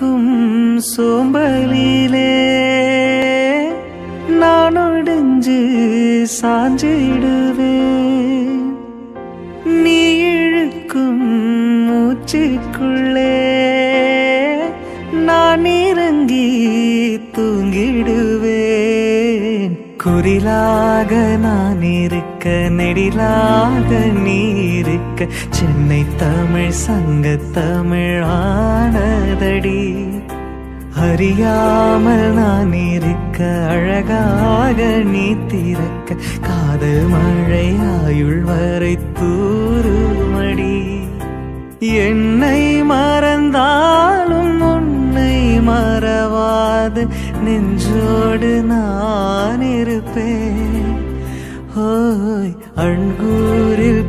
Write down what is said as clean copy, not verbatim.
இருக்கும் சோம்பலிலே நான் ஒடிஞ்சு சாஞ்சிடுவேன். நீ இழுக்கும் மூச்சுக்குள்ளே நான் இறங்கி தூங்கிடுவேன். குரிலாக நான் இருக்க நெடிலாக நீ இருக்க சென்னை தமிழ் சங்க தமிழானதடி. அறியாமல் நான் இருக்க அழகாக நீ திறக்க காதல் மழை ஆயுள் வரை தூருமடி. என்னை மறந்தாலும் உன்னை மறவாது நெஞ்சோடு நான் இருப்பேன். ஓய் அன்பூரில்